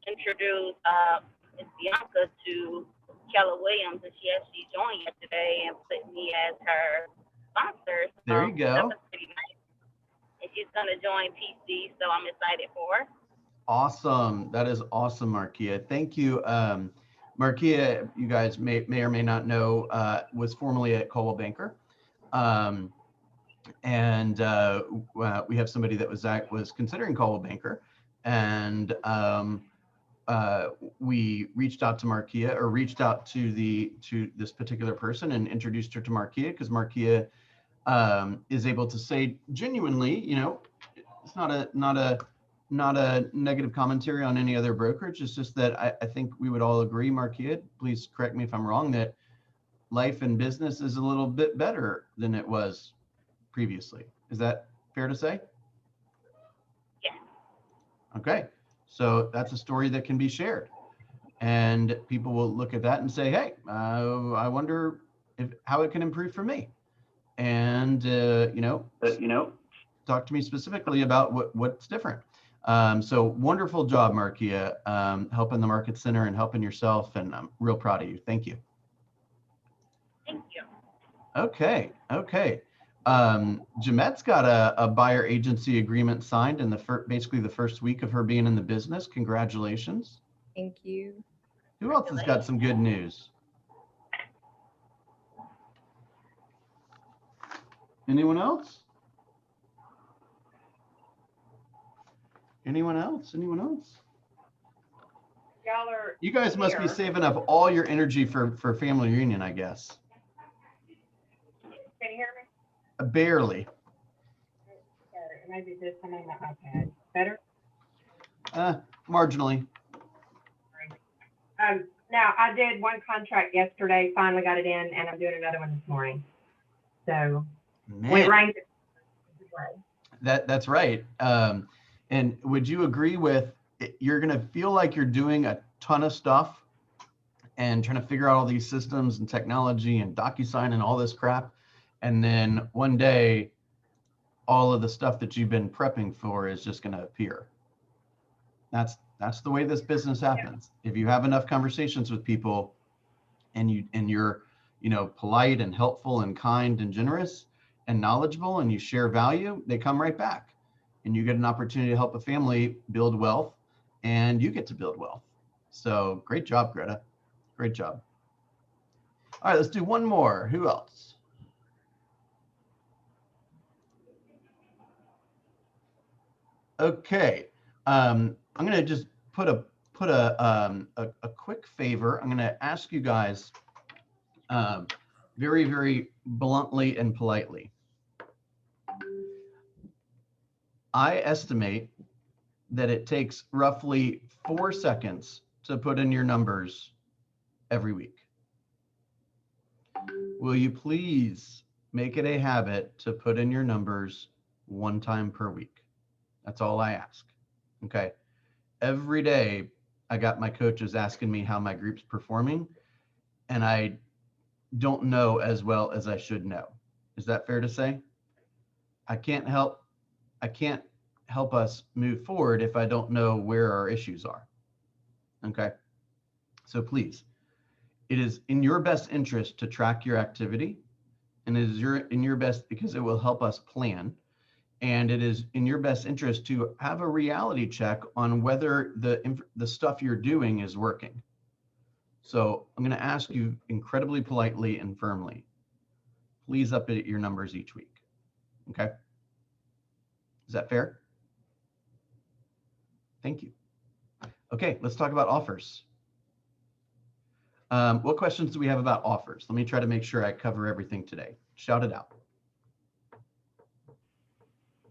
introduce Miss Bianca to Keller Williams, and she actually joined yesterday and put me as her sponsor. There So you that go. was pretty nice. And she's gonna join PC, so I'm excited for her. Awesome. That is awesome, Markia. Thank you. Markia, you guys may or may not know, was formerly at Coldwell Banker. Um, and we have somebody that was considering Coldwell Banker. And we reached out to Markia, or reached out to this particular person and introduced her to Markia, because Markia is able to say genuinely, it's not a negative commentary on any other brokerage. It's just that I think we would all agree, Markia, please correct me if I'm wrong, that life and business is a little bit better than it was previously. Is that fair to say? Yeah. Okay, so that's a story that can be shared, and people will look at that and say, hey, I wonder how it can improve for me. And talk to me specifically about what's different. So wonderful job, Markia, helping the Market Center and helping yourself, and I'm real proud of you. Thank you. Thank you. Okay. Jamette's got a buyer agency agreement signed in basically the first week of her being in the business. Congratulations. Thank you. Who else has got some good news? Anyone else? Anyone else? You guys must be saving up all your energy for family reunion, I guess. Can you hear me? Barely. Sorry, maybe this one on my iPad. Better? Marginally. Now, I did one contract yesterday, finally got it in, and I'm doing another one this morning. So when it rains, that's right. And would you agree with, you're going to feel like you're doing a ton of stuff and trying to figure out all these systems and technology and DocuSign and all this crap. And then one day, all of the stuff that you've been prepping for is just going to appear. That's the way this business happens. If you have enough conversations with people and you're, polite and helpful and kind and generous and knowledgeable, and you share value, they come right back. And you get an opportunity to help a family build wealth, and you get to build wealth. So great job, Greta. Great job. All right, let's do one more. Who else? Okay. I'm going to just put a quick favor. I'm going to ask you guys very, very bluntly and politely. I estimate that it takes roughly 4 seconds to put in your numbers every week. Will you please make it a habit to put in your numbers one time per week? That's all I ask. Okay. Every day I got my coaches asking me how my group's performing, and I don't know as well as I should know. Is that fair to say? I can't help us move forward if I don't know where our issues are. Okay. So please, it is in your best interest to track your activity, and it is in your best, because it will help us plan. And it is in your best interest to have a reality check on whether the stuff you're doing is working. So I'm going to ask you incredibly politely and firmly, please update your numbers each week. Okay. Is that fair? Thank you. Okay, let's talk about offers. What questions do we have about offers? Let me try to make sure I cover everything today. Shout it out.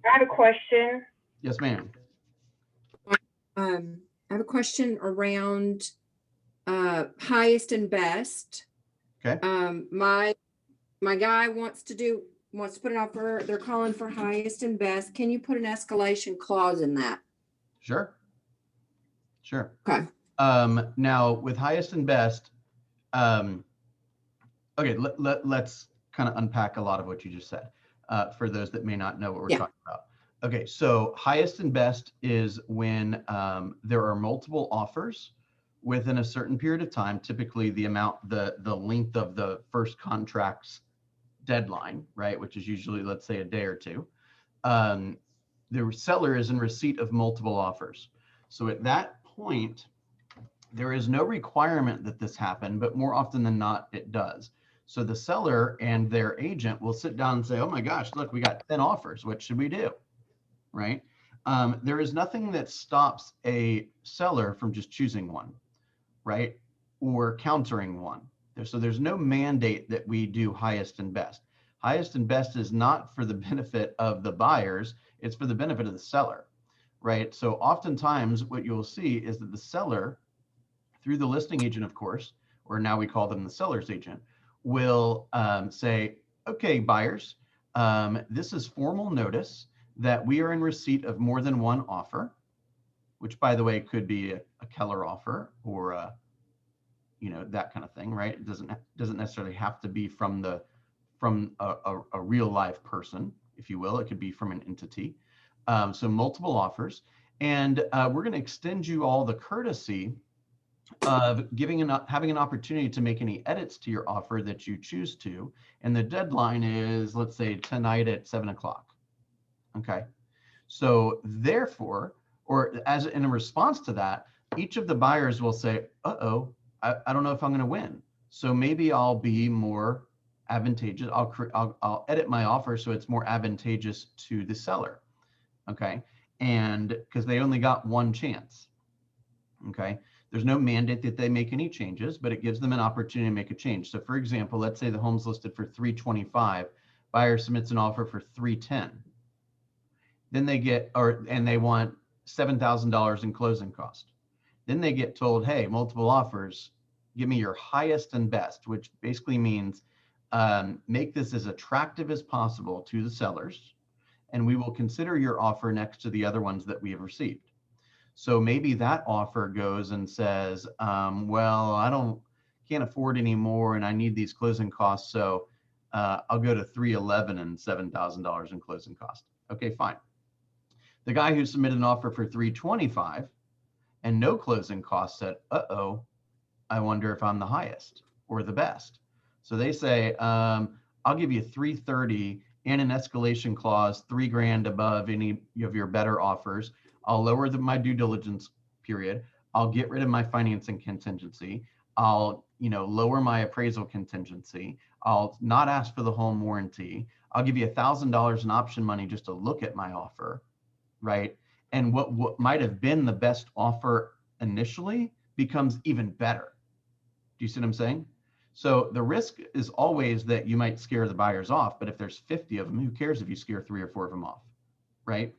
I have a question. Yes, ma'am. I have a question around highest and best. Okay. My guy wants to put an offer. They're calling for highest and best. Can you put an escalation clause in that? Sure. Okay. Now with highest and best, okay, let's kind of unpack a lot of what you just said for those that may not know what we're talking about. Okay, so highest and best is when there are multiple offers within a certain period of time, typically the length of the first contract's deadline, right, which is usually, let's say, a day or two. The seller is in receipt of multiple offers. So at that point, there is no requirement that this happen, but more often than not, it does. So the seller and their agent will sit down and say, oh my gosh, look, we got 10 offers. What should we do? Right? There is nothing that stops a seller from just choosing one, right? Or countering one. So there's no mandate that we do highest and best. Highest and best is not for the benefit of the buyers, it's for the benefit of the seller, right? So oftentimes what you'll see is that the seller, through the listing agent, of course, or now we call them the seller's agent, will say, okay, buyers, this is formal notice that we are in receipt of more than one offer, which, by the way, could be a Keller offer or that kind of thing, right? It doesn't necessarily have to be from a real live person, if you will. It could be from an entity. So multiple offers, and we're going to extend you all the courtesy of having an opportunity to make any edits to your offer that you choose to. And the deadline is, let's say, tonight at 7 o'clock. Okay. So therefore, or as in a response to that, each of the buyers will say, uh-oh, I don't know if I'm going to win. So maybe I'll be more advantageous. I'll edit my offer so it's more advantageous to the seller. Okay. And because they only got one chance. Okay. There's no mandate that they make any changes, but it gives them an opportunity to make a change. So for example, let's say the home's listed for $325, buyer submits an offer for $310. Then they and they want $7,000 in closing cost. Then they get told, hey, multiple offers, give me your highest and best, which basically means make this as attractive as possible to the sellers, and we will consider your offer next to the other ones that we have received. So maybe that offer goes and says, well, can't afford any more and I need these closing costs. So I'll go to $311 and $7,000 in closing cost. Okay, fine. The guy who submitted an offer for $325 and no closing costs said, uh-oh, I wonder if I'm the highest or the best. So they say, I'll give you $330 and an escalation clause, $3,000 above any of your better offers. I'll lower my due diligence period. I'll get rid of my financing contingency. I'll, lower my appraisal contingency. I'll not ask for the home warranty. I'll give you $1,000 in option money just to look at my offer, right? And what might have been the best offer initially becomes even better. Do you see what I'm saying? So the risk is always that you might scare the buyers off, but if there's 50 of them, who cares if you scare 3 or 4 of them off, right?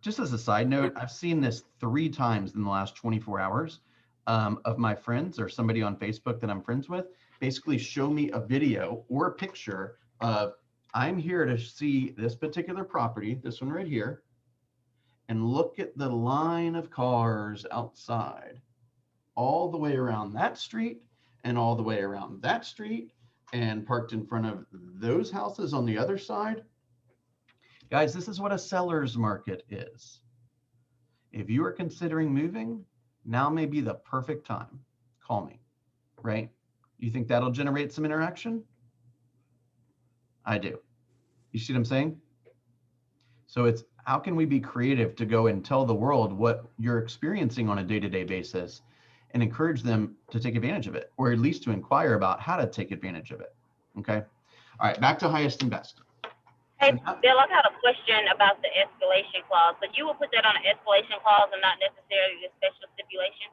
Just as a side note, I've seen this 3 times in the last 24 hours of my friends or somebody on Facebook that I'm friends with basically show me a video or a picture of, I'm here to see this particular property, this one right here, and look at the line of cars outside, all the way around that street and all the way around that street and parked in front of those houses on the other side. Guys, this is what a seller's market is. If you are considering moving, now may be the perfect time. Call me, right? You think that'll generate some interaction? I do. You see what I'm saying? So it's, how can we be creative to go and tell the world what you're experiencing on a day-to-day basis and encourage them to take advantage of it, or at least to inquire about how to take advantage of it, okay? All right, back to highest and best. Hey, Bill, I got a question about the escalation clause. So you will put that on an escalation clause and not necessarily the special stipulation?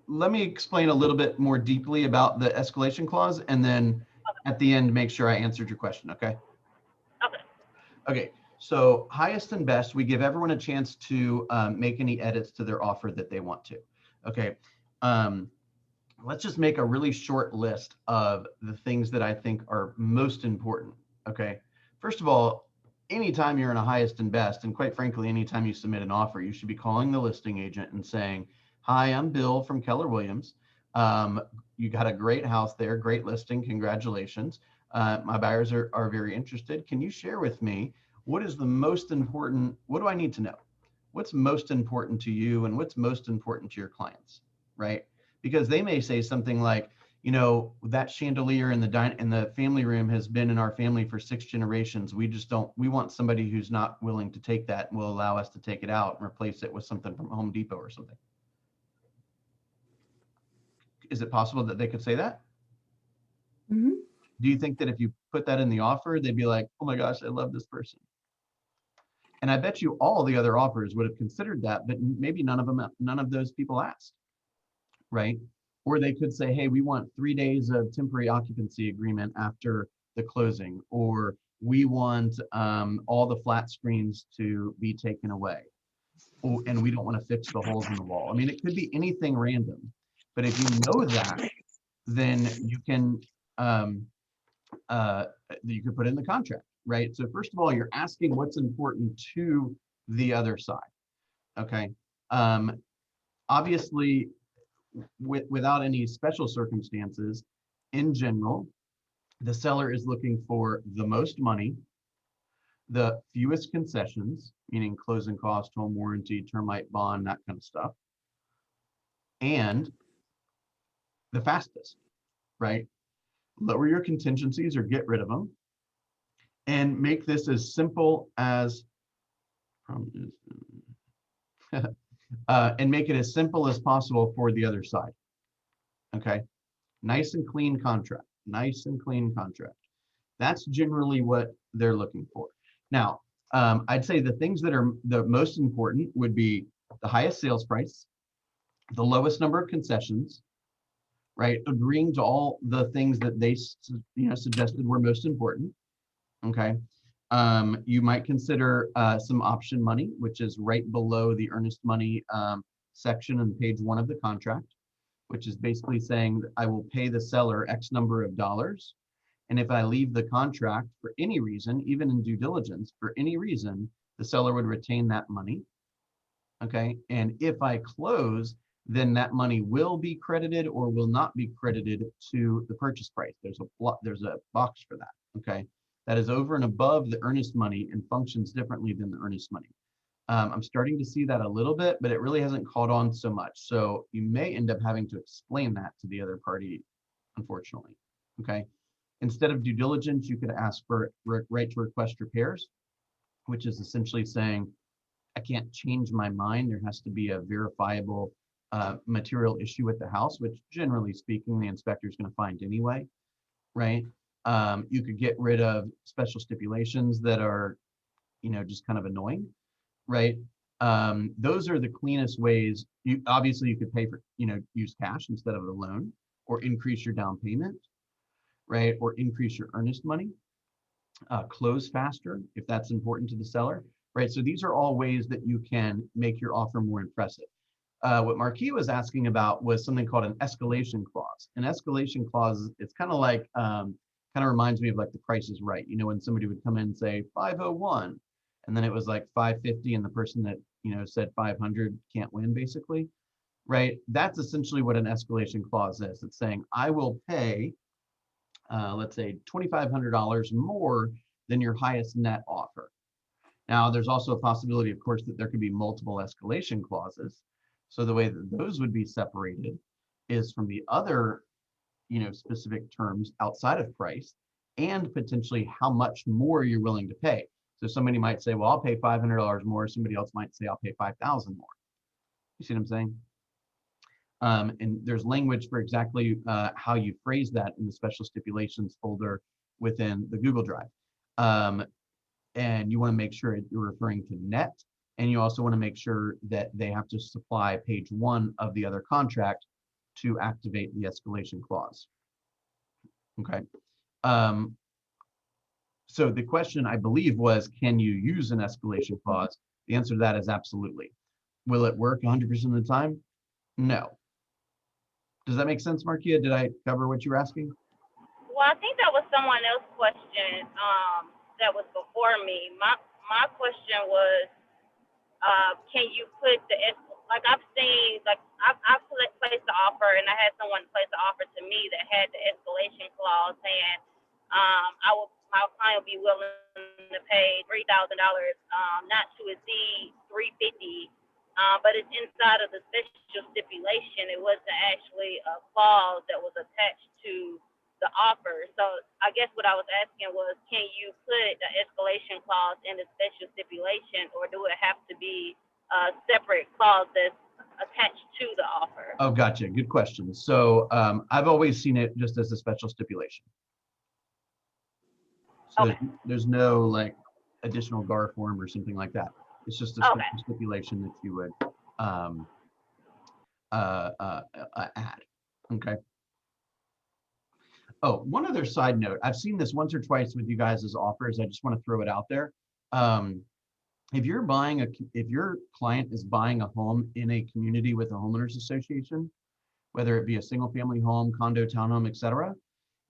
Let me explain a little bit more deeply about the escalation clause, and then at the end, make sure I answered your question, okay? Okay, so highest and best, we give everyone a chance to make any edits to their offer that they want to. Okay, let's just make a really short list of the things that I think are most important, okay? First of all, anytime you're in a highest and best, and quite frankly, anytime you submit an offer, you should be calling the listing agent and saying, hi, I'm Bill from Keller Williams. You got a great house there, great listing, congratulations. My buyers are very interested. Can you share with me what is the most important? What do I need to know? What's most important to you and what's most important to your clients, right? Because they may say something like, you know, that chandelier in the family room has been in our family for 6 generations. We want somebody who's not willing to take that and will allow us to take it out and replace it with something from Home Depot or something. Is it possible that they could say that? Mhm. Do you think that if you put that in the offer, they'd be like, oh my gosh, I love this person? And I bet you all the other offers would have considered that, but maybe none of those people asked, right? Or they could say, hey, we want 3 days of temporary occupancy agreement after the closing, or we want all the flat screens to be taken away, and we don't want to fix the holes in the wall. I mean, it could be anything random, but if you know that, then um, you can put in the contract, right? So first of all, you're asking what's important to the other side, okay? Obviously, without any special circumstances, in general, the seller is looking for the most money, the fewest concessions, meaning closing cost, home warranty, termite bond, that kind of stuff, and the fastest, right? Lower your contingencies or get rid of them, and make this as simple as and make it as simple as possible for the other side. Okay, nice and clean contract. Nice and clean contract. That's generally what they're looking for. Now, I'd say the things that are the most important would be the highest sales price, the lowest number of concessions, right? Agreeing to all the things that they suggested were most important. Okay. You might consider some option money, which is right below the earnest money section on page 1 of the contract, which is basically saying that I will pay the seller X number of dollars. And if I leave the contract for any reason, even in due diligence, for any reason, the seller would retain that money. Okay. And if I close, then that money will be credited or will not be credited to the purchase price. There's a box for that. Okay. That is over and above the earnest money and functions differently than the earnest money. I'm starting to see that a little bit, but it really hasn't caught on so much. So you may end up having to explain that to the other party, unfortunately. Okay. Instead of due diligence, you could ask for right to request repairs, which is essentially saying, I can't change my mind. There has to be a verifiable material issue with the house, which generally speaking, the inspector is going to find anyway, right? You could get rid of special stipulations that are, just kind of annoying, right? Those are the cleanest ways. Obviously you could pay for, use cash instead of a loan, or increase your down payment, right? Or increase your earnest money, close faster if that's important to the seller, right? So these are all ways that you can make your offer more impressive. What Marquis was asking about was something called an escalation clause. An escalation clause, it's kind of like, kind of reminds me of like The Price is Right. When somebody would come in and say 501, and then it was like 550, and the person that, said 500 can't win, basically, right? That's essentially what an escalation clause is. It's saying, I will pay, let's say $2,500 more than your highest net offer. Now, there's also a possibility, of course, that there could be multiple escalation clauses. So the way that those would be separated is from the other, specific terms outside of price, and potentially how much more you're willing to pay. So somebody might say, well, I'll pay $500 more. Somebody else might say, I'll pay $5,000 more. You see what I'm saying? And there's language for exactly how you phrase that in the special stipulations folder within the Google Drive. And you want to make sure you're referring to net, and you also want to make sure that they have to supply page 1 of the other contract to activate the escalation clause. Okay. So the question, I believe, was, can you use an escalation clause? The answer to that is absolutely. Will it work 100% of the time? No. Does that make sense, Markia? Did I cover what you were asking? Well, I think that was someone else's question that was before me. My question was, can you put like I've seen, like I've placed the offer, and I had someone place the offer to me that had the escalation clause saying, my client would be willing to pay $3,000, not to exceed 350. But it's inside of the special stipulation. It wasn't actually a clause that was attached to the offer. So I guess what I was asking was, can you put the escalation clause in the special stipulation, or do it have to be a separate clause that's attached to the offer? Oh, gotcha. Good question. So I've always seen it just as a special stipulation. So Okay. there's no like additional GAR form or something like that. It's just a Okay. special stipulation that you would add. Okay. Oh, one other side note. I've seen this once or twice with you guys as offers. I just want to throw it out there. If your client is buying a home in a community with a homeowners association, whether it be a single family home, condo, townhome, etc.,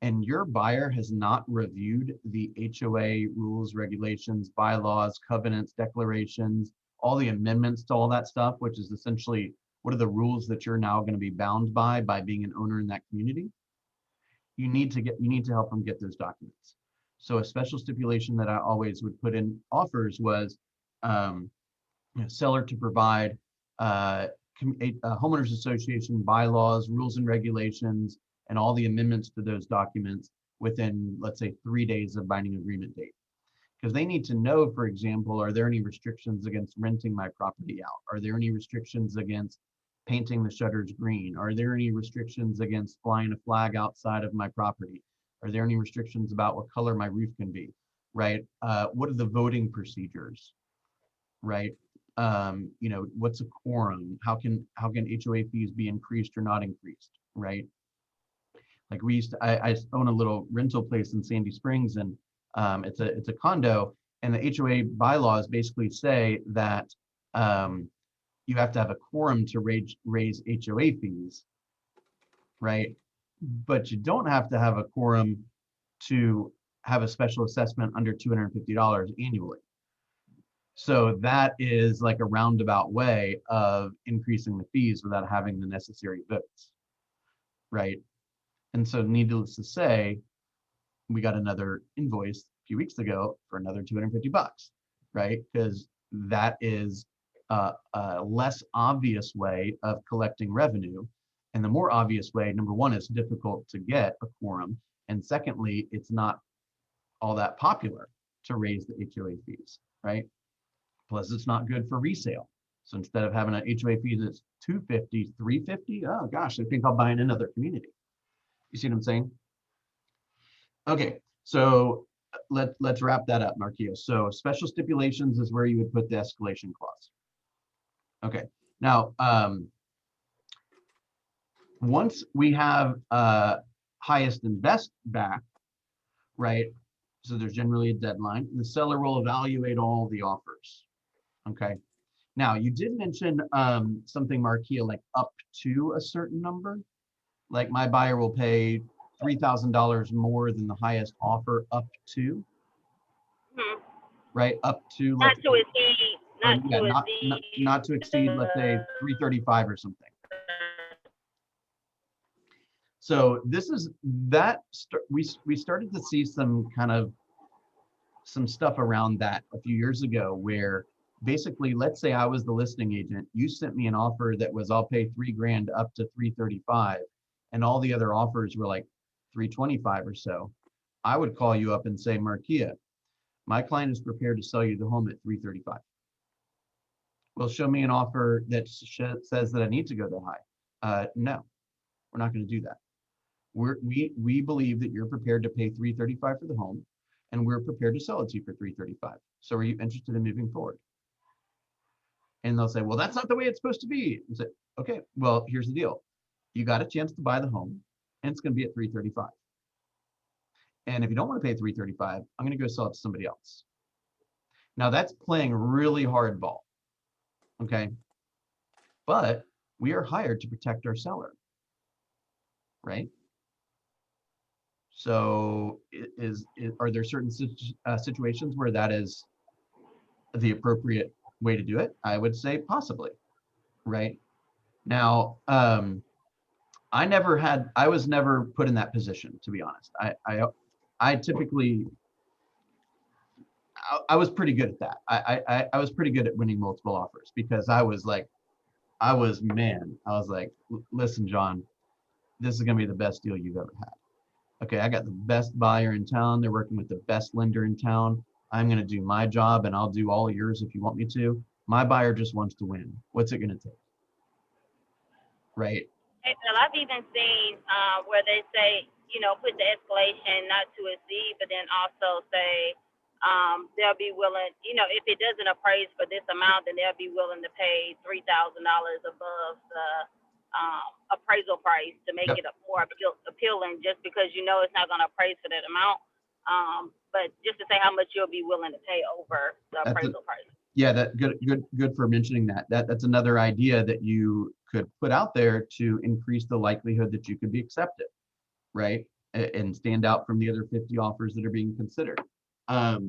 and your buyer has not reviewed the HOA rules, regulations, bylaws, covenants, declarations, all the amendments to all that stuff, which is essentially what are the rules that you're now going to be bound by being an owner in that community, you need to help them get those documents. So a special stipulation that I always would put in offers was seller to provide a homeowners association bylaws, rules and regulations, and all the amendments to those documents within, let's say, 3 days of binding agreement date. Because they need to know, for example, are there any restrictions against renting my property out? Are there any restrictions against painting the shutters green? Are there any restrictions against flying a flag outside of my property? Are there any restrictions about what color my roof can be, right? What are the voting procedures, right? What's a quorum? How can HOA fees be increased or not increased, right? Like I own a little rental place in Sandy Springs, and it's a condo, and the HOA bylaws basically say that you have to have a quorum to raise HOA fees, right? But you don't have to have a quorum to have a special assessment under $250 annually. So that is like a roundabout way of increasing the fees without having the necessary votes, right? And so needless to say, we got another invoice a few weeks ago for another $250, right? Because that is a less obvious way of collecting revenue. And the more obvious way, number one, it's difficult to get a quorum. And secondly, it's not all that popular to raise the HOA fees, right? Plus, it's not good for resale. So instead of having an HOA fee that's $250, $350, oh gosh, I think I'll buy in another community. You see what I'm saying? Okay, so let's wrap that up, Marquio. So special stipulations is where you would put the escalation clause. Okay, now once we have highest and best back, right? So there's generally a deadline. The seller will evaluate all the offers. Okay. Now you did mention something, Marquia, like up to a certain number. Like my buyer will pay $3,000 more than the highest offer up to. Hmm. Right, up to not to exceed, not to exceed, let's say 335 or something. So this is that we started to see some stuff around that a few years ago, where basically, let's say I was the listing agent, you sent me an offer that was I'll pay $3,000 up to 335, and all the other offers were like 325 or so. I would call you up and say, Marquia, my client is prepared to sell you the home at 335. Well, show me an offer that says that I need to go that high. No, we're not going to do that. We believe that you're prepared to pay 335 for the home, and we're prepared to sell it to you for 335. So are you interested in moving forward? And they'll say, well, that's not the way it's supposed to be. And say, okay, well, here's the deal. You got a chance to buy the home, and it's going to be at 335. And if you don't want to pay 335, I'm going to go sell it to somebody else. Now that's playing really hardball, okay? But we are hired to protect our seller, right? So are there certain situations where that is the appropriate way to do it? I would say possibly, right? Now, I was never put in that position, to be honest. I typically, I was pretty good at that. I was pretty good at winning multiple offers because I was like, listen, John, this is going to be the best deal you've ever had. Okay, I got the best buyer in town. They're working with the best lender in town. I'm going to do my job and I'll do all yours if you want me to. My buyer just wants to win. What's it going to take? Right? And I've even seen where they say, put the escalation not to exceed, but then also say they'll be willing, if it doesn't appraise for this amount, then they'll be willing to pay $3,000 above the appraisal price to make it more appealing, just because it's not going to appraise for that amount. But just to say how much you'll be willing to pay over the appraisal price. Yeah, that good for mentioning that. That's another idea that you could put out there to increase the likelihood that you could be accepted, right? And stand out from the other 50 offers that are being considered. A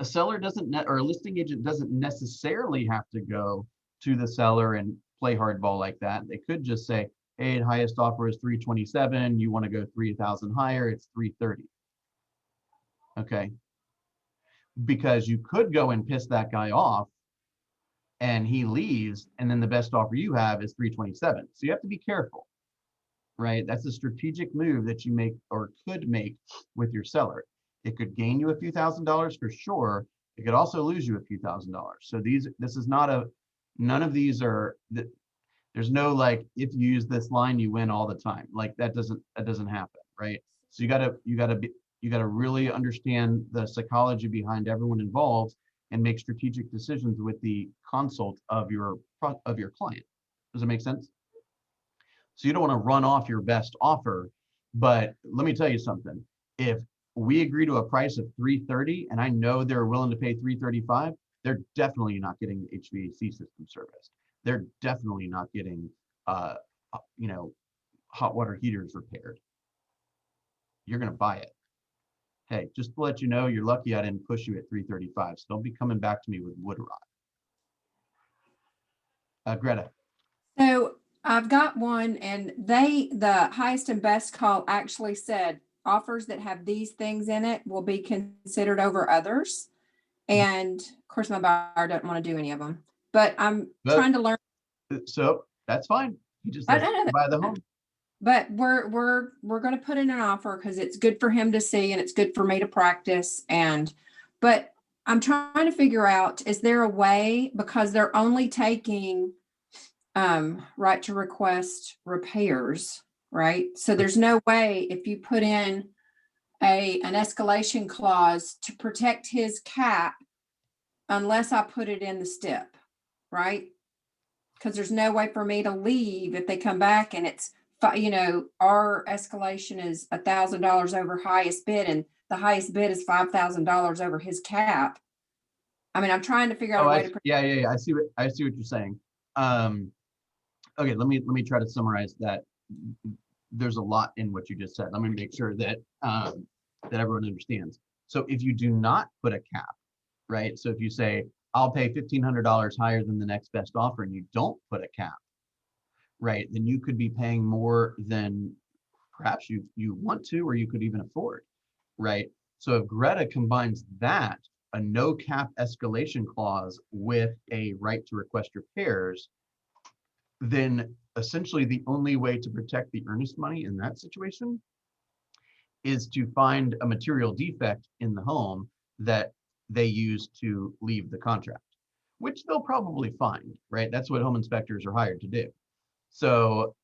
seller or a listing agent doesn't necessarily have to go to the seller and play hardball like that. They could just say, hey, the highest offer is 327. You want to go 3,000 higher, it's 330. Okay. Because you could go and piss that guy off and he leaves, and then the best offer you have is 327. So you have to be careful, right? That's a strategic move that you make or could make with your seller. It could gain you a few $1,000s for sure. It could also lose you a few $1,000s. So this is not none of these are, there's no like, if you use this line, you win all the time. Like that doesn't happen, right? So you gotta really understand the psychology behind everyone involved and make strategic decisions with the consult of your client. Does it make sense? So you don't want to run off your best offer, but let me tell you something. If we agree to a price of 330 and I know they're willing to pay 335, they're definitely not getting the HVAC system serviced. They're definitely not getting hot water heaters repaired. You're going to buy it. Hey, just to let you know, you're lucky I didn't push you at 335. So don't be coming back to me with wood rot. Greta. So I've got one, and the highest and best call actually said offers that have these things in it will be considered over others. And of course, my buyer doesn't want to do any of them, but I'm trying to learn. So that's fine. You just have to buy the home. But we're going to put in an offer because it's good for him to see and it's good for me to practice. But I'm trying to figure out, is there a way, because they're only taking right to request repairs, right? So there's no way if you put in an escalation clause to protect his cap unless I put it in the stip, right? Because there's no way for me to leave if they come back and it's, our escalation is $1,000 over highest bid, and the highest bid is $5,000 over his cap. I mean, I'm trying to figure out a way to. Yeah. I see what you're saying. Okay, let me try to summarize that. There's a lot in what you just said. Let me make sure that that everyone understands. So if you do not put a cap, right? So if you say, I'll pay $1,500 higher than the next best offer, and you don't put a cap, right? Then you could be paying more than perhaps you want to, or you could even afford, right? So if Greta combines that, a no cap escalation clause, with a right to request repairs, then essentially the only way to protect the earnest money in that situation is to find a material defect in the home that they use to leave the contract, which they'll probably find, right? That's what home inspectors are hired to do. So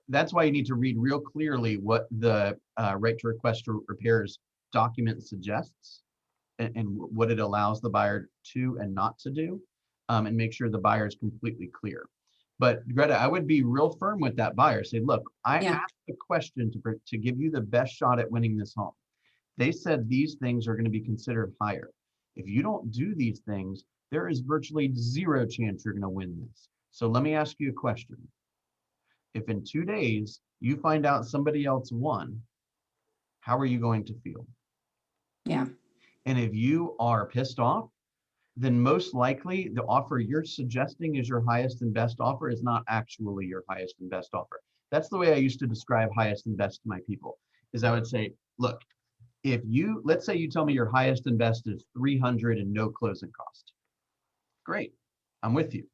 that's why you need to read real clearly what the right to request repairs document suggests and what it allows the buyer to and not to do, and make sure the buyer is completely clear. But Greta, I would be real firm with that buyer. Say, look, I asked the question to give you the best shot at winning this home. They said these things are going to be considered higher. If you don't do these things, there is virtually zero chance you're going to win this. So let me ask you a question. If in 2 days you find out somebody else won, how are you going to feel? Yeah. And if you are pissed off, then most likely the offer you're suggesting is your highest and best offer is not actually your highest and best offer. That's the way I used to describe highest and best to my people, is I would say, look, let's say you tell me your highest and best is 300 and no closing cost. Great, I'm with you.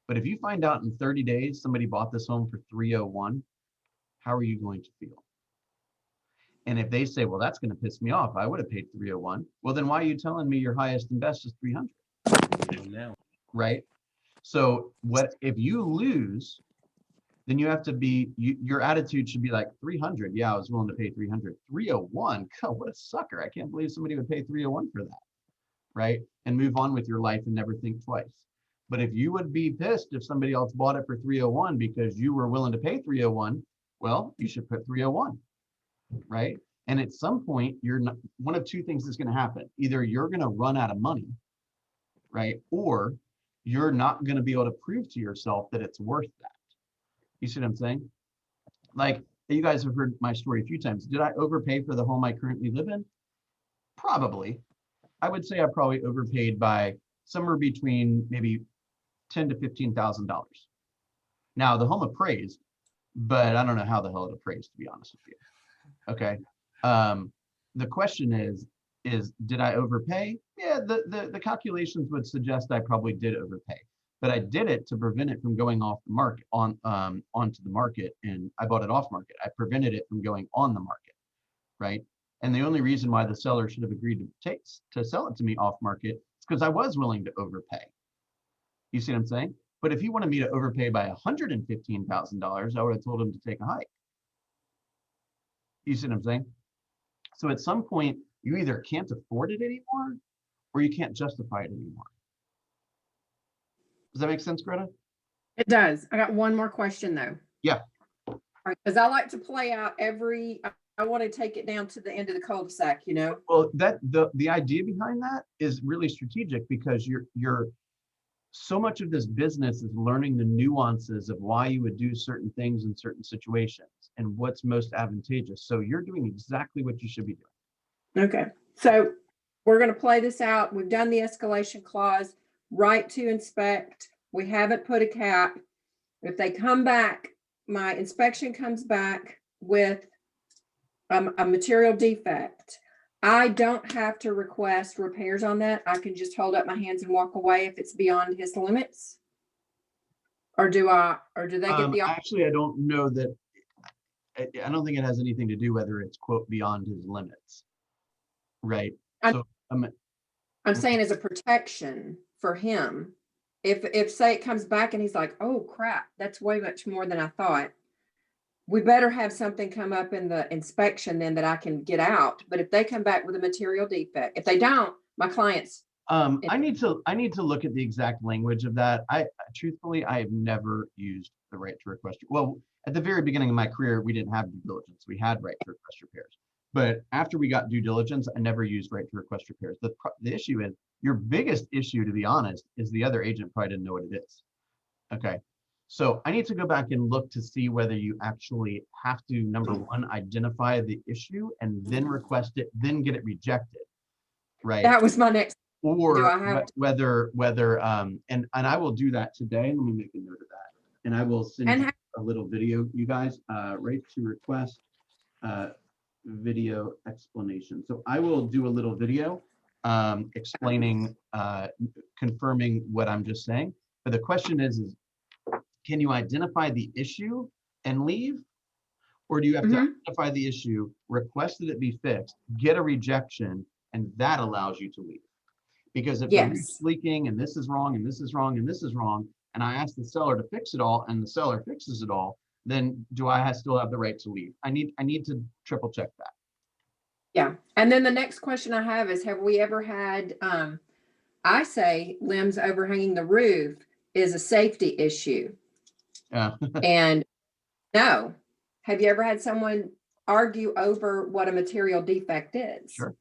But if you find out in 30 days somebody bought this home for 301, how are you going to feel? And if they say, well, that's going to piss me off, I would have paid 301. Well, then why are you telling me your highest and best is 300? Now. Right? So what if you lose, then you have to be, your attitude should be like 300. Yeah, I was willing to pay 300. 301, God, what a sucker. I can't believe somebody would pay 301 for that. Right? And move on with your life and never think twice. But if you would be pissed if somebody else bought it for 301 because you were willing to pay 301, well, you should put 301. Right? And at some point, you're not, one of two things is going to happen. Either you're going to run out of money, right? Or you're not going to be able to prove to yourself that it's worth that. You see what I'm saying? Like, you guys have heard my story a few times. Did I overpay for the home I currently live in? Probably. I would say I probably overpaid by somewhere between maybe $10,000 to $15,000. Now, the home appraised, but I don't know how the hell it appraised, to be honest with you. Okay. The question is did I overpay? Yeah, the calculations would suggest I probably did overpay, but I did it to prevent it from going off the market onto the market, and I bought it off market. I prevented it from going on the market, right? And the only reason why the seller should have agreed to sell it to me off market is because I was willing to overpay. You see what I'm saying? But if he wanted me to overpay by $115,000, I would have told him to take a hike. You see what I'm saying? So at some point, you either can't afford it anymore or you can't justify it anymore. Does that make sense, Greta? It does. I got one more question though. Yeah. Because I like to play out I want to take it down to the end of the cul-de-sac, you know? Well, the idea behind that is really strategic because you're so much of this business is learning the nuances of why you would do certain things in certain situations and what's most advantageous. So you're doing exactly what you should be doing. Okay. So we're going to play this out. We've done the escalation clause, right to inspect. We haven't put a cap. If they come back, my inspection comes back with a material defect. I don't have to request repairs on that. I can just hold up my hands and walk away if it's beyond his limits. Or do they get the? Actually, I don't know that. I don't think it has anything to do whether it's quote beyond his limits. Right. So I'm saying as a protection for him, if say it comes back and he's like, oh crap, that's way much more than I thought. We better have something come up in the inspection then that I can get out. But if they come back with a material defect, if they don't, my clients. I need to look at the exact language of that. Truthfully, I have never used the right to request. Well, at the very beginning of my career, we didn't have due diligence. We had right to request repairs. But after we got due diligence, I never used right to request repairs. The issue is, your biggest issue, to be honest, is the other agent probably didn't know what it is. Okay. So I need to go back and look to see whether you actually have to, number one, identify the issue and then request it, then get it rejected. Right. That was my next. Or whether and I will do that today. Let me make a note of that. And I will send you a little video, you guys, right to request video explanation. So I will do a little video explaining, confirming what I'm just saying. But the question is can you identify the issue and leave? Or do you have to identify the issue, request that it be fixed, get a rejection, and that allows you to leave? Because if the roof's leaking and this is wrong and this is wrong and this is wrong, and I ask the seller to fix it all and the seller fixes it all, then do I still have the right to leave? I need to triple check that. Yeah. And then the next question I have is, have we ever had, I say limbs overhanging the roof is a safety issue. Yeah. And no. Have you ever had someone argue over what a material defect is? Sure.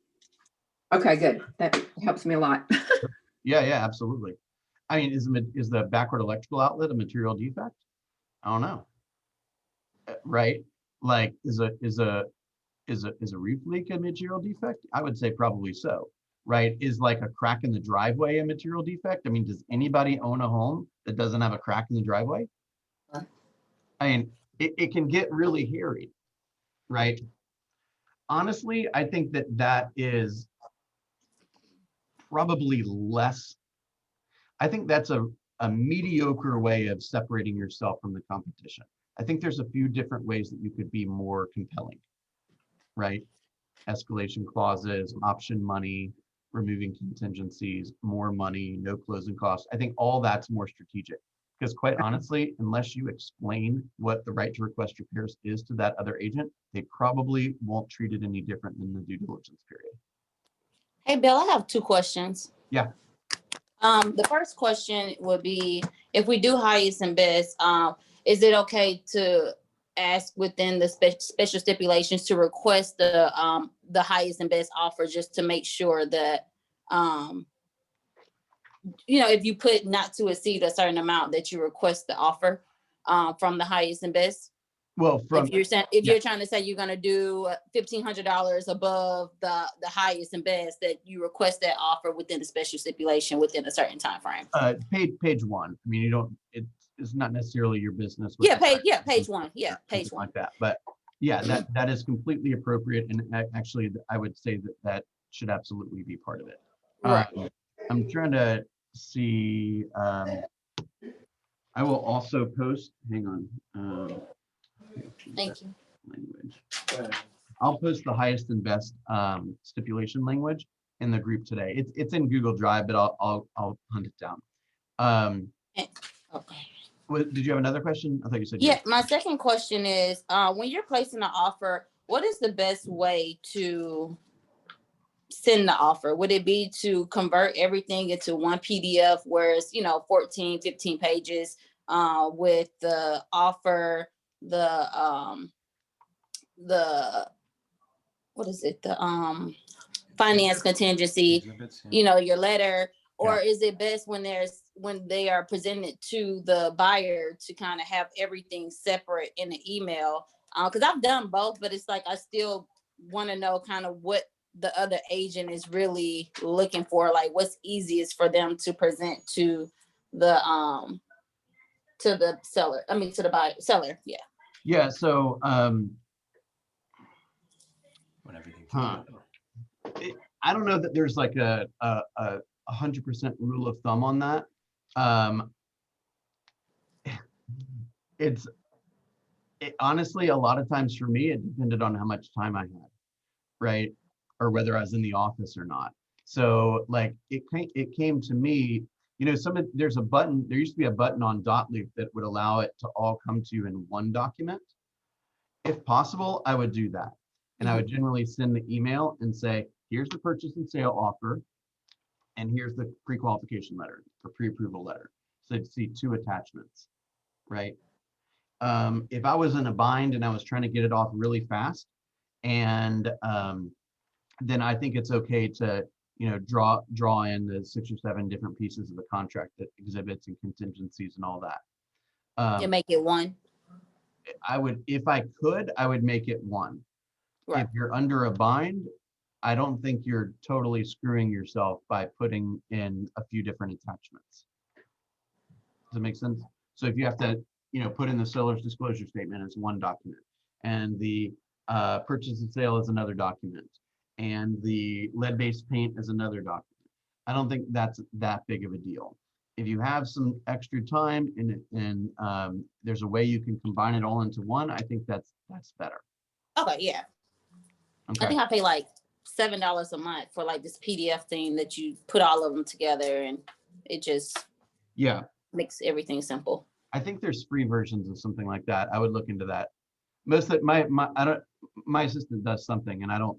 Okay, good. That helps me a lot. Yeah, absolutely. I mean, is the backward electrical outlet a material defect? I don't know. Right? Like, is a roof leak a material defect? I would say probably so. Right? Is like a crack in the driveway a material defect? I mean, does anybody own a home that doesn't have a crack in the driveway? I mean, it can get really hairy, right? honestly, I think that is probably less. I think that's a mediocre way of separating yourself from the competition. I think there's a few different ways that you could be more compelling, right? Escalation clauses, option money, removing contingencies, more money, no closing costs. I think all that's more strategic because quite honestly, unless you explain what the right to request repairs is to that other agent, they probably won't treat it any different than the due diligence period. Hey, Bill, I have 2 questions. Yeah. The first question would be, if we do highest and best, is it okay to ask within the special stipulations to request the highest and best offer, just to make sure that, if you put not to exceed a certain amount, that you request the offer from the highest and best? Well, If you're trying to say you're going to do $1,500 above the highest and best, that you request that offer within the special stipulation within a certain time frame. Page 1. I mean, you don't. It's not necessarily your business. Page 1. Yeah, page 1. Like that. But yeah, that is completely appropriate, and actually, I would say that should absolutely be part of it. Right. I'm trying to see. I will also post. Hang on. Thank you. Language. I'll post the highest and best stipulation language in the group today. It's in Google Drive, but I'll hunt it down. Okay. Did you have another question? I thought you said Yeah. My second question is, when you're placing an offer, what is the best way to send the offer? Would it be to convert everything into one PDF where it's 14, 15 pages with the offer, the what is it, the finance contingency, your letter? Or is it best when they are presented to the buyer to kind of have everything separate in the email? Because I've done both, but it's like I still want to know kind of what the other agent is really looking for, like what's easiest for them to present to the seller. I mean, to the buyer, seller. Yeah. Yeah. So I don't know that there's like a 100% rule of thumb on that. Honestly, a lot of times for me, it depended on how much time I had, right? Or whether I was in the office or not. So like it came to me, there's a button, there used to be a button on Dotloop that would allow it to all come to you in one document. If possible, I would do that. And I would generally send the email and say, here's the purchase and sale offer, and here's the pre-qualification letter or pre-approval letter. So you'd see 2 attachments, right? If I was in a bind and I was trying to get it off really fast, and then I think it's okay to draw in the 6 or 7 different pieces of the contract, that exhibits and contingencies and all that. And make it one. I would, if I could, I would make it one. Right. If you're under a bind, I don't think you're totally screwing yourself by putting in a few different attachments. Does that make sense? So if you have to, put in the seller's disclosure statement as one document, and the purchase and sale is another document, and the lead-based paint is another document, I don't think that's that big of a deal. If you have some extra time and there's a way you can combine it all into one, I think that's better. Okay, yeah. Okay. I think I pay like $7 a month for like this PDF thing that you put all of them together, and it just makes everything simple. I think there's free versions of something like that. I would look into that. Most of my assistant does something, and I don't.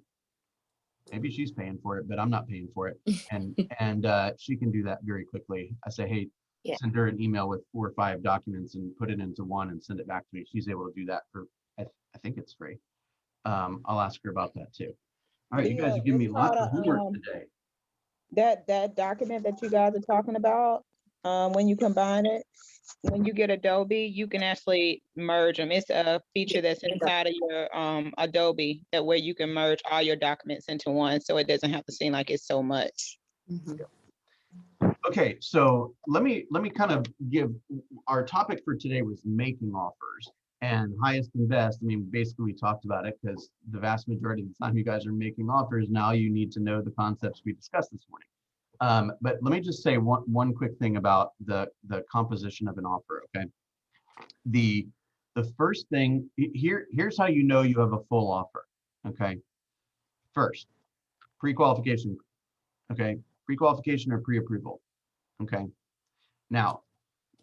Maybe she's paying for it, but I'm not paying for it. And she can do that very quickly. I say, hey, send her an email with 4 or 5 documents and put it into one and send it back to me. She's able to do that for, I think it's free. I'll ask her about that too. All right, you guys are giving me lots of homework today. That document that you guys are talking about, when you combine it, when you get Adobe, you can actually merge them. It's a feature that's inside of your Adobe that where you can merge all your documents into one, so it doesn't have to seem like it's so much. Mm-hmm. Okay, so let me kind of give, our topic for today was making offers. And highest and best, I mean, basically we talked about it because the vast majority of the time you guys are making offers, now you need to know the concepts we discussed this morning. But let me just say one quick thing about the composition of an offer, okay? The first thing, here's how you know you have a full offer, okay? First, pre-qualification, okay? Pre-qualification or pre-approval, okay? Now,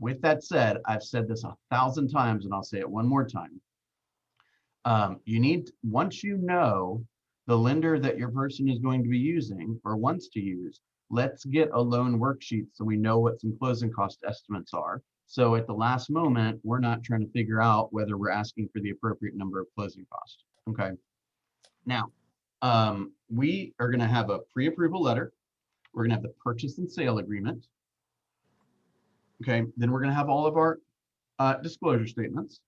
with that said, I've said this 1,000 times and I'll say it one more time. You need, once you know the lender that your person is going to be using or wants to use, let's get a loan worksheet so we know what some closing cost estimates are. So at the last moment, we're not trying to figure out whether we're asking for the appropriate number of closing costs, okay? Now, we are gonna have a pre-approval letter. We're gonna have the purchase and sale agreement. Okay, then we're gonna have all of our disclosure statements.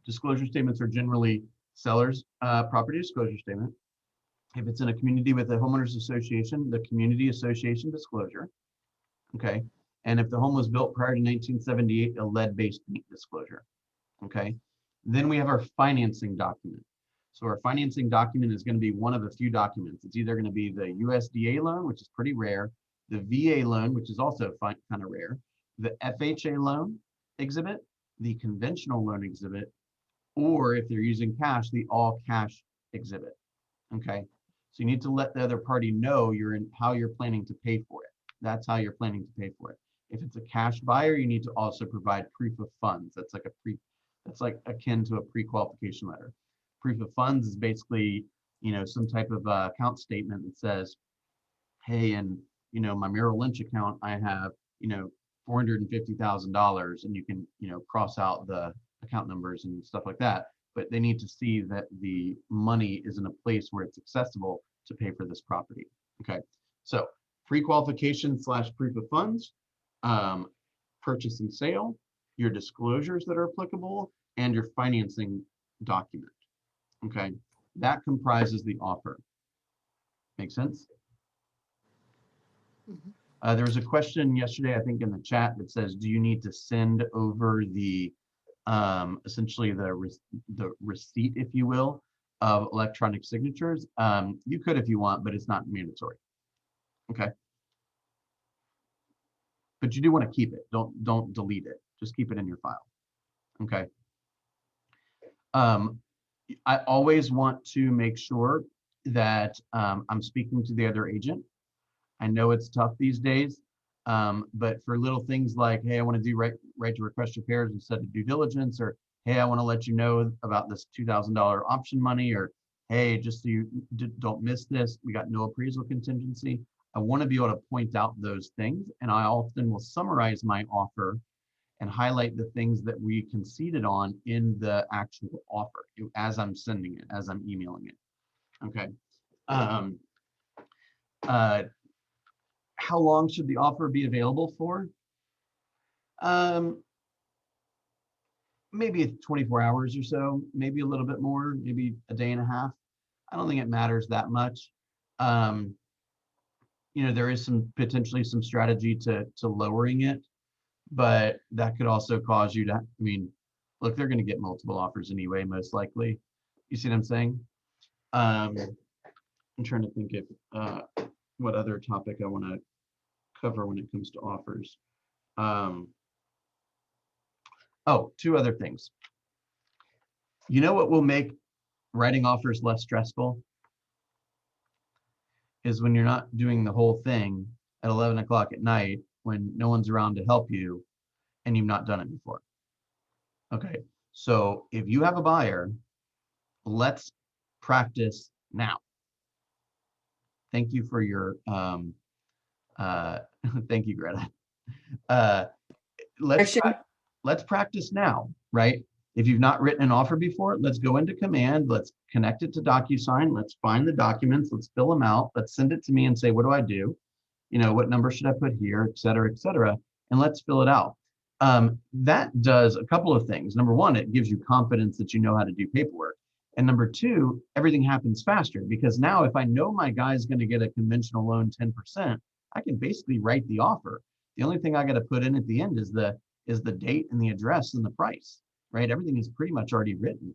Disclosure statements are generally seller's property disclosure statement. If it's in a community with a homeowners association, the community association disclosure. Okay, and if the home was built prior to 1978, a lead-based paint disclosure. Okay, then we have our financing document. So our financing document is going to be one of a few documents. It's either going to be the USDA loan, which is pretty rare, the VA loan, which is also kind of rare, the FHA loan exhibit, the conventional loan exhibit, or if they're using cash, the all cash exhibit. Okay, so you need to let the other party know how you're planning to pay for it. That's how you're planning to pay for it. If it's a cash buyer, you need to also provide proof of funds. That's like akin to a pre-qualification letter. Proof of funds is basically, some type of account statement that says, hey, in my Merrill Lynch account, I have $450,000, and you can cross out the account numbers and stuff like that. But they need to see that the money is in a place where it's accessible to pay for this property. Okay, so pre-qualification / proof of funds, purchase and sale, your disclosures that are applicable, and your financing document. Okay, that comprises the offer. Make sense? Mhm. There was a question yesterday, I think, in the chat that says, do you need to send over the essentially the receipt, if you will, of electronic signatures? You could if you want, but it's not mandatory. Okay. But you do want to keep it. Don't delete it. Just keep it in your file. Okay. I always want to make sure that I'm speaking to the other agent. I know it's tough these days, but for little things like, hey, I want to do right to request repairs instead of due diligence, or hey, I want to let you know about this $2,000 option money, or hey, just so you don't miss this, we got no appraisal contingency. I want to be able to point out those things, and I often will summarize my offer and highlight the things that we conceded on in the actual offer as I'm sending it, as I'm emailing it. Okay. How long should the offer be available for? Maybe 24 hours or so, maybe a little bit more, maybe a day and a half. I don't think it matters that much. There is potentially some strategy to lowering it, but that could also cause you to, look, they're going to get multiple offers anyway, most likely. You see what I'm saying? I'm trying to think of what other topic I want to cover when it comes to offers. Oh, two other things. You know what will make writing offers less stressful? Is when you're not doing the whole thing at 11 o'clock at night when no one's around to help you and you've not done it before. Okay, so if you have a buyer, let's practice now. Thank you for your, thank you, Greta. Let's practice now, right? If you've not written an offer before, let's go into Command, let's connect it to DocuSign, let's find the documents, let's fill them out, let's send it to me and say, what do I do? What number should I put here, et cetera, and let's fill it out. That does a couple of things. Number one, it gives you confidence that you know how to do paperwork. And number two, everything happens faster because now if I know my guy's going to get a conventional loan 10%, I can basically write the offer. The only thing I got to put in at the end is the date and the address and the price. right? Everything is pretty much already written,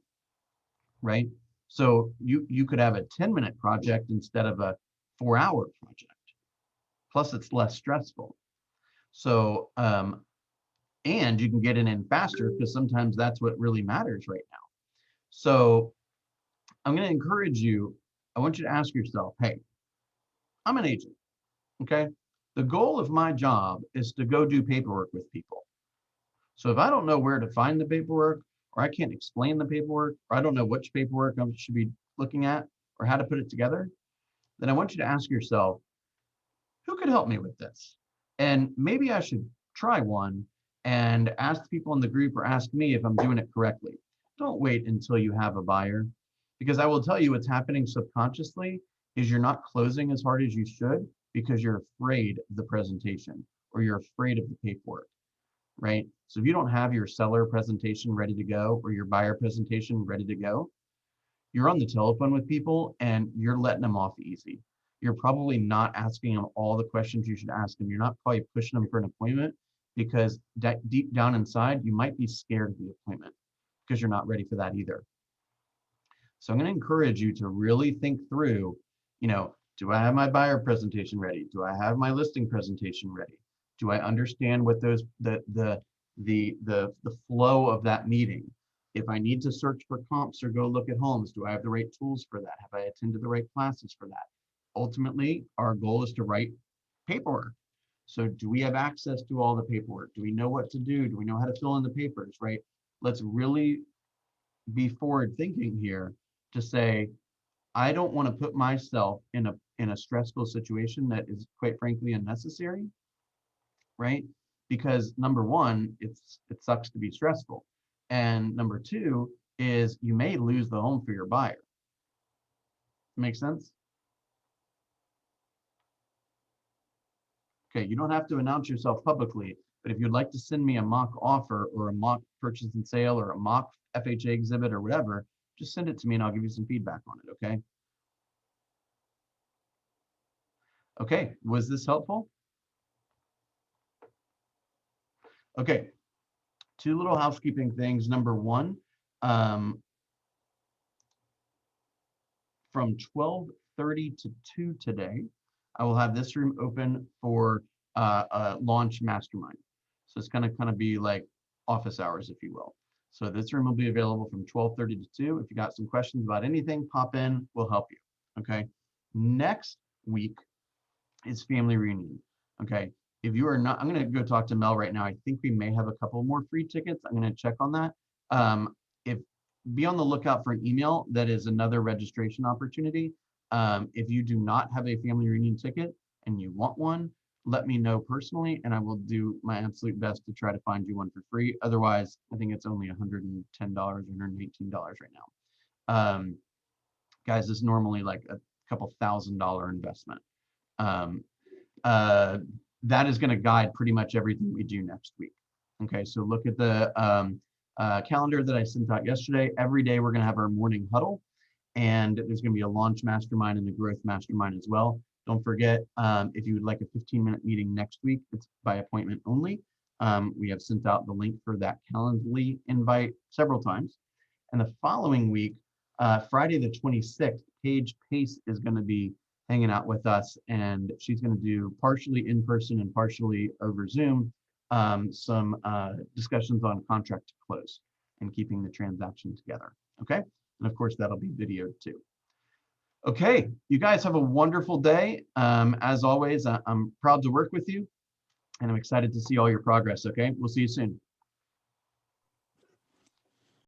right? So you could have a 10-minute project instead of a 4-hour project. Plus, it's less stressful. So, and you can get it in faster because sometimes that's what really matters right now. So I'm going to encourage you. I want you to ask yourself, hey, I'm an agent, okay? The goal of my job is to go do paperwork with people. So if I don't know where to find the paperwork, or I can't explain the paperwork, or I don't know which paperwork I should be looking at, or how to put it together, then I want you to ask yourself, who could help me with this? And maybe I should try one and ask the people in the group or ask me if I'm doing it correctly. Don't wait until you have a buyer, because I will tell you what's happening subconsciously is you're not closing as hard as you should because you're afraid of the presentation or you're afraid of the paperwork, right? So if you don't have your seller presentation ready to go or your buyer presentation ready to go, you're on the telephone with people and you're letting them off easy. You're probably not asking them all the questions you should ask them. You're not probably pushing them for an appointment because deep down inside, you might be scared of the appointment because you're not ready for that either. So I'm going to encourage you to really think through, do I have my buyer presentation ready? Do I have my listing presentation ready? Do I understand what those the flow of that meeting? If I need to search for comps or go look at homes, do I have the right tools for that? Have I attended the right classes for that? Ultimately, our goal is to write paperwork. So do we have access to all the paperwork? Do we know what to do? Do we know how to fill in the papers, right? Let's really be forward thinking here to say, I don't want to put myself in a stressful situation that is quite frankly unnecessary, right? Because number one, it sucks to be stressful. And number two is you may lose the home for your buyer. Make sense? Okay, you don't have to announce yourself publicly, but if you'd like to send me a mock offer or a mock purchase and sale or a mock FHA exhibit or whatever, just send it to me and I'll give you some feedback on it, okay? Okay, was this helpful? Okay, two little housekeeping things. Number one, from 12:30 to 2 today, I will have this room open for a launch mastermind. So it's gonna kind of be like office hours, if you will. So this room will be available from 12:30 to 2. If you got some questions about anything, pop in, we'll help you, okay? Next week is family reunion, okay? If you are not, I'm gonna go talk to Mel right now. I think we may have a couple more free tickets. I'm gonna check on that. If be on the lookout for an email that is another registration opportunity. If you do not have a family reunion ticket and you want one, let me know personally and I will do my absolute best to try to find you one for free. Otherwise, I think it's only $110 or $118 right now. Guys, this is normally like a couple $1,000 investment. That is going to guide pretty much everything we do next week. Okay, so look at the calendar that I sent out yesterday. Every day we're going to have our morning huddle, and there's going to be a launch mastermind and a growth mastermind as well. Don't forget, if you would like a 15-minute meeting next week, it's by appointment only. We have sent out the link for that Calendly invite several times. And the following week, Friday the 26th, Paige Pace is going to be hanging out with us, and she's going to do partially in person and partially over Zoom some discussions on contract to close and keeping the transaction together. Okay, and of course that'll be videoed too. Okay, you guys have a wonderful day. As always, I'm proud to work with you, and I'm excited to see all your progress. Okay, we'll see you soon.